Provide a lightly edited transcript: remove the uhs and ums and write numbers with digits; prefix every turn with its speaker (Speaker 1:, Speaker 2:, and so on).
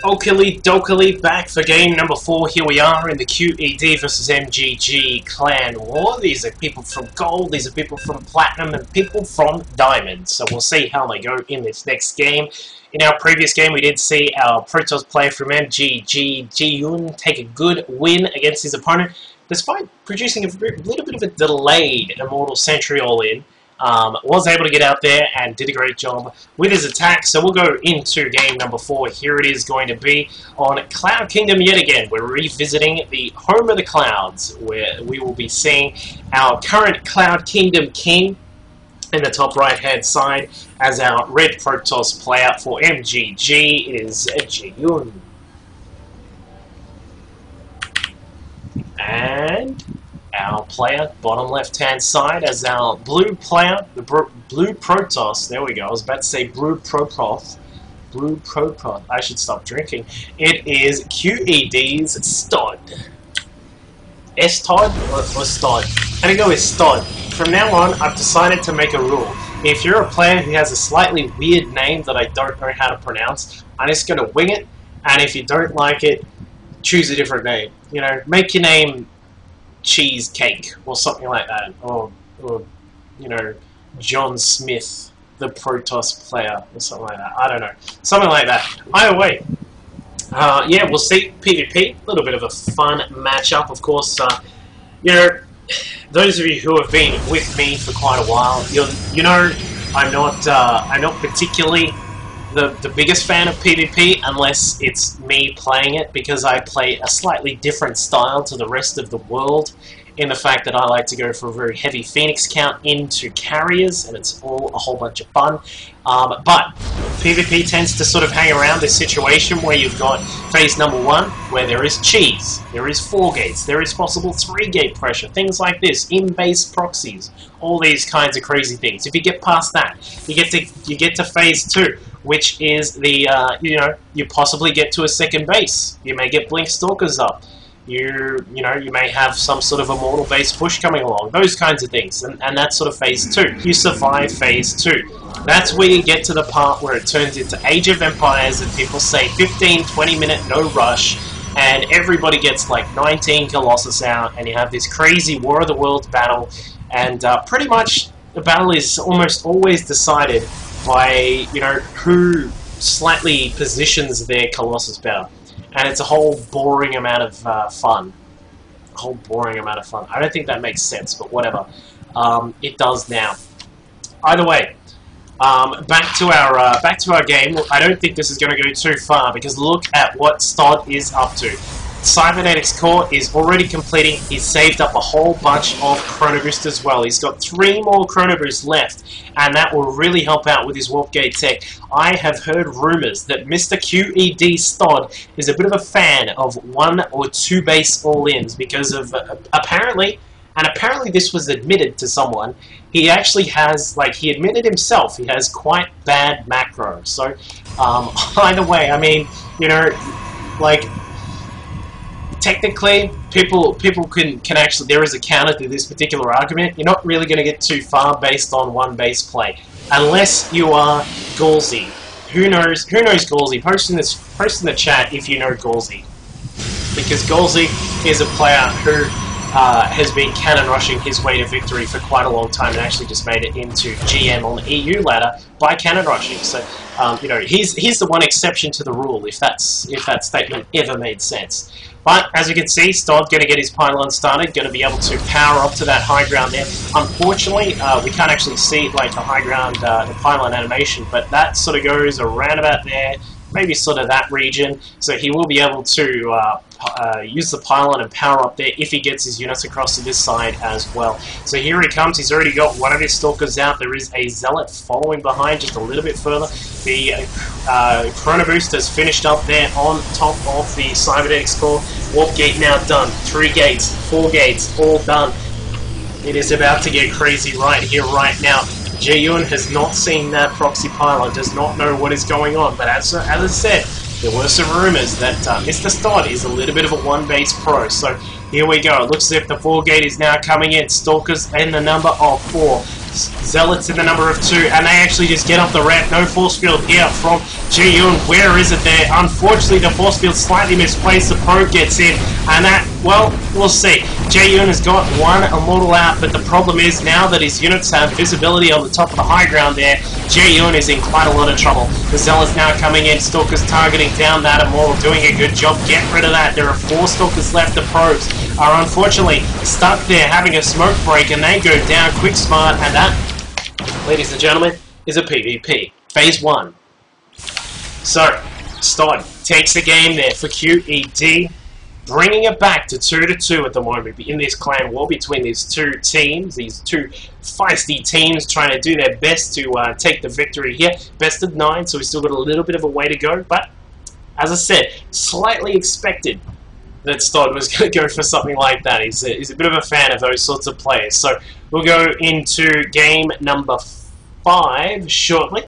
Speaker 1: Oakley Dokley back for game number 4. Here we are in the QED versus mGG clan war. These are people from gold, these are people from platinum, and people from diamond. So we'll see how they go in this next game. In our previous game, we did see our Protoss player from mGG, Ji-Yun, take a good win against his opponent, despite producing a little bit of a delayed Immortal Sentry all-in. Was able to get out there and did a great job with his attack. So we'll go into game number 4. Here it is going to be on Cloud Kingdom yet again. We're revisiting the home of the clouds, where we will be seeing our current Cloud Kingdom king in the top right hand side as our red Protoss player for mGG is Ji-Yun. And our player, bottom left-hand side, as our blue player, the blue Protoss. There we go. I was about to say blue Protoss. Blue Protoss. I should stop drinking. It is QED's Stod. S-Tod or Stod? I'm going to go with Stod. From now on, I've decided to make a rule. If you're a player who has a slightly weird name that I don't know how to pronounce, I'm just going to wing it. And if you don't like it, choose a different name. You know, make your name Cheesecake or something like that, or you know, John Smith, the Protoss player, or something like that. I don't know, something like that. Either way, yeah, we'll see. PvP, a little bit of a fun matchup, of course. You know, those of you who have been with me for quite a while, you know, I'm not particularly the biggest fan of PvP unless it's me playing it, because I play a slightly different style to the rest of the world, in the fact that I like to go for a very heavy Phoenix count into carriers, and it's all a whole bunch of fun. But PvP tends to sort of hang around this situation where you've got phase number 1, where there is cheese, there is 4 gates, there is possible 3-gate pressure, things like this, in-base proxies, all these kinds of crazy things. If you get past that, you get to phase 2, which is the, you know, you possibly get to a second base. You may get Blink Stalkers up. You know, you may have some sort of immortal base push coming along. Those kinds of things. And that's sort of phase 2. You survive phase 2. That's where you get to the part where it turns into Age of Empires and people say 15-20 minute no rush, and everybody gets like 19 Colossus out, and you have this crazy War of the Worlds battle, and pretty much the battle is almost always decided by, you know, who slightly positions their Colossus better. And it's a whole boring amount of fun. A whole boring amount of fun. I don't think that makes sense, but whatever. It does now. Either way, back to our game. I don't think this is going to go too far, because look at what Stod is up to. Cybernetics Core is already completing. He's saved up a whole bunch of Chrono Boost as well. He's got 3 more Chrono Boosts left, and that will really help out with his Warp Gate tech. I have heard rumors that Mr. QED Stod is a bit of a fan of 1 or 2 base all-ins because of, apparently this was admitted to someone, he actually has, like, he admitted himself, he has quite bad macro. So, either way, I mean, you know, like, technically, people can actually, there is a counter to this particular argument. You're not really going to get too far based on 1 base play, unless you are Gallsy. Who knows Gallsy? Post in the chat if you know Gallsy, because Gallsy is a player who has been cannon rushing his way to victory for quite a long time, and actually just made it into GM on the EU ladder by cannon rushing. So, you know, he's the one exception to the rule, if that statement ever made sense. But as you can see, Stod's going to get his pylon started, going to be able to power up to that high ground there. Unfortunately, we can't actually see like the high ground, the pylon animation, but that sort of goes around about there, maybe sort of that region. So he will be able to use the pylon and power up there if he gets his units across to this side as well. So here he comes. He's already got 1 of his Stalkers out. There is a Zealot following behind just a little bit further. The Chrono Boost has finished up there on top of the Cybernetics Core. Warp Gate now done. 3 gates, 4 gates, all done. It is about to get crazy right here, right now. Ji-Yun has not seen that proxy pylon, does not know what is going on, but as I said, there were some rumors that Mr. Stod is a little bit of a 1 base pro. So here we go. It looks as if the 4 gate is now coming in. Stalkers and the number of 4. Zealots in the number of 2, and they actually just get off the ramp. No force field here from Ji-yoon. Where is it there? Unfortunately, the force field slightly misplaced. The probe gets in, and that, well, we'll see. Ji-yoon has got one immortal out, but the problem is now that his units have visibility on the top of the high ground there, Ji-yoon is in quite a lot of trouble. The Zealots now coming in. Stalkers targeting down that immortal, doing a good job. Get rid of that. There are 4 Stalkers left. The probes are unfortunately stuck there having a smoke break, and they go down quick smart, and that, ladies and gentlemen, is a PvP. Phase 1. So, Stod takes the game there for QED, bringing it back to 2-2 at the moment in this clan war between these two teams, these two feisty teams trying to do their best to take the victory here. Best of 9, so we've still got a little bit of a way to go, but as I said, slightly expected that Stod was going to go for something like that. He's a bit of a fan of those sorts of players. So we'll go into game number 5 shortly.